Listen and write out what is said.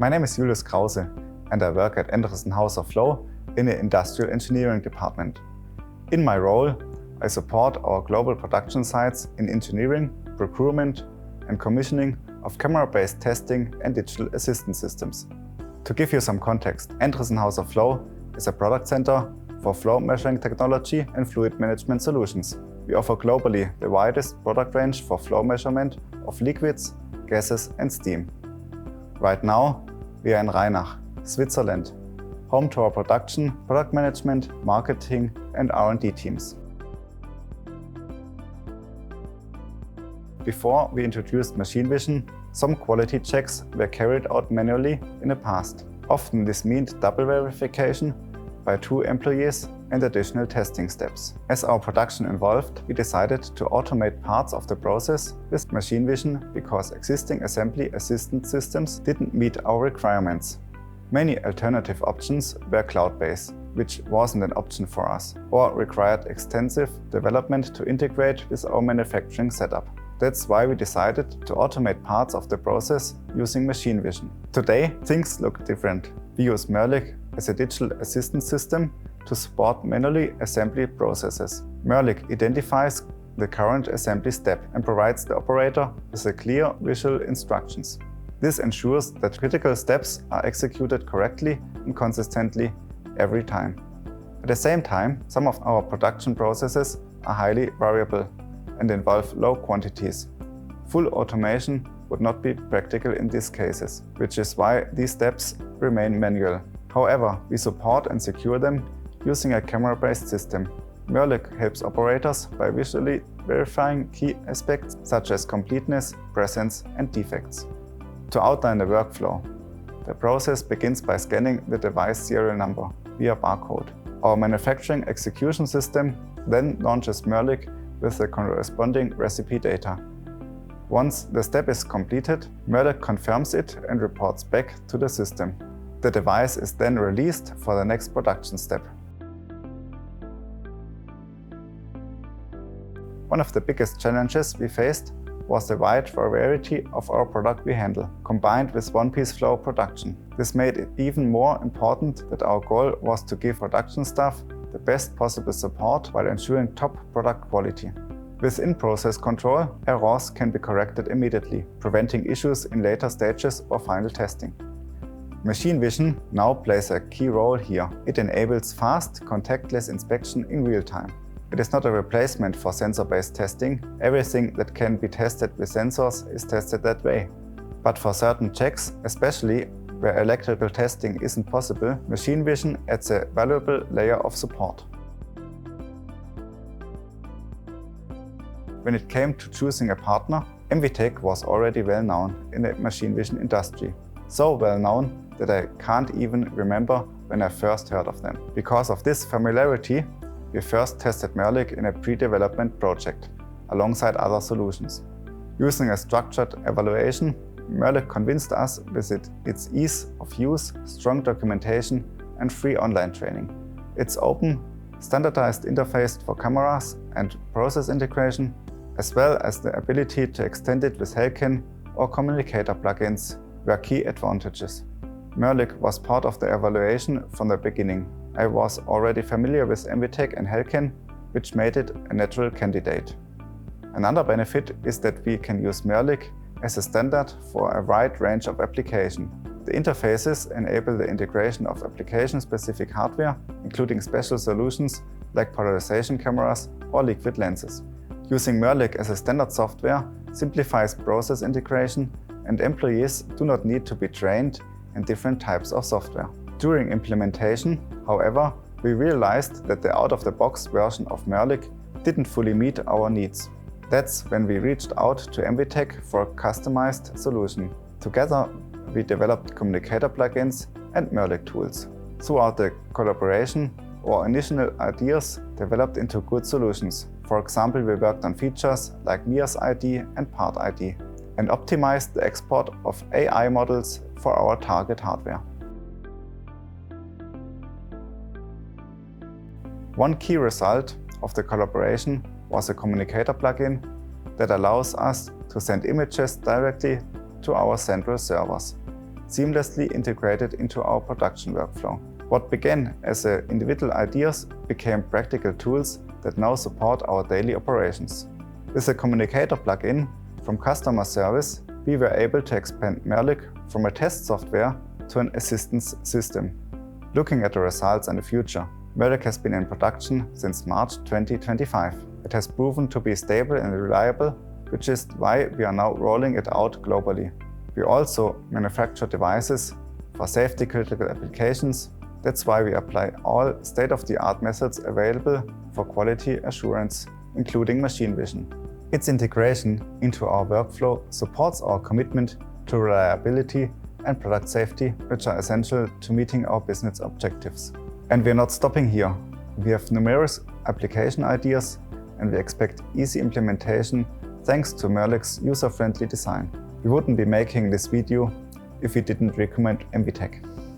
My name is Julius Krause and I work at Endress+Hauser Flow in the Industrial Engineering department. In my role, I support our global production sites in engineering, procurement and commissioning of camera-based testing and digital assistance systems. To give you some context, Endress+Hauser Flow is a product center for flow measuring technology and fluid management solutions. We offer globally the widest product range for flow measurement of liquids, gases and steam. Right now, we are in Rheinach, Switzerland, home to our production, product management, marketing and R&D teams. Before we introduced machine vision, some quality checks were carried out manually in the past. Often this meant double verification by 2 employees and additional testing steps. As our production evolved, we decided to automate parts of the process with machine vision because existing assembly assistance systems didn't meet our requirements. Many alternative options were cloud-based, which wasn't an option for us, or required extensive development to integrate with our manufacturing setup. That's why we decided to automate parts of the process using machine vision. Today, things look different. We use MERLIC as a digital assistance system to support manually assembly processes. MERLIC identifies the current assembly step and provides the operator with a clear visual instructions. This ensures that critical steps are executed correctly and consistently every time. At the same time, some of our production processes are highly variable and involve low quantities. Full automation would not be practical in these cases, which is why these steps remain manual. However, we support and secure them using a camera-based system. MERLIC helps operators by visually verifying key aspects such as completeness, presence and defects. To outline the workflow, the process begins by scanning the device serial number via barcode. Our manufacturing execution system then launches MERLIC with the corresponding recipe data. Once the step is completed, MERLIC confirms it and reports back to the system. The device is then released for the next production step. One of the biggest challenges we faced was the wide variety of our product we handle, combined with one-piece flow production. This made it even more important that our goal was to give production staff the best possible support while ensuring top product quality. With in-process control, errors can be corrected immediately, preventing issues in later stages or final testing. Machine vision now plays a key role here. It enables fast, contactless inspection in real time. It is not a replacement for sensor-based testing. Everything that can be tested with sensors is tested that way. But for certain checks, especially where electrical testing isn't possible, machine vision adds a valuable layer of support. When it came to choosing a partner, MVTec was already well known in the machine vision industry. So well known that I can't even remember when I first heard of them. Because of this familiarity, we first tested MERLIC in a pre-development project, alongside other solutions. Using a structured evaluation, MERLIC convinced us with its ease of use, strong documentation and free online training. Its open, standardized interface for cameras and process integration, as well as the ability to extend it with Helken or communicator plugins were key advantages. MERLIC was part of the evaluation from the beginning. I was already familiar with MVTec and Helken, which made it a natural candidate. Another benefit is that we can use MERLIC as a standard for a wide range of applications. The interfaces enable the integration of application-specific hardware, including special solutions like polarization cameras or liquid lenses. Using MERLIC as a standard software simplifies process integration, and employees do not need to be trained in different types of software. During implementation, however, we realized that the out-of-the-box version of MERLIC didn't fully meet our needs. That's when we reached out to MVTec for a customized solution. Together, we developed communicator plugins and MERLIC tools. Throughout the collaboration, our initial ideas developed into good solutions. For example, we worked on features like Mirror's ID and Part ID, and optimized the export of AI models for our target hardware. One key result of the collaboration was a communicator plugin that allows us to send images directly to our central servers. seamlessly integrated into our production workflow. What began as individual ideas became practical tools that now support our daily operations. With a communicator plugin from customer service, we were able to expand MERLIC from a test software to an assistance system. Looking at the results and the future, MERLIC has been in production since March 2025. It has proven to be stable and reliable, which is why we are now rolling it out globally. We also manufacture devices for safety-critical applications. That's why we apply all state-of-the-art methods available for quality assurance, including machine vision. Its integration into our workflow supports our commitment to reliability and product safety, which are essential to meeting our business objectives. And we're not stopping here. We have numerous application ideas and we expect easy implementation thanks to MERLIC's user-friendly design. We wouldn't be making this video if we didn't recommend MVTec.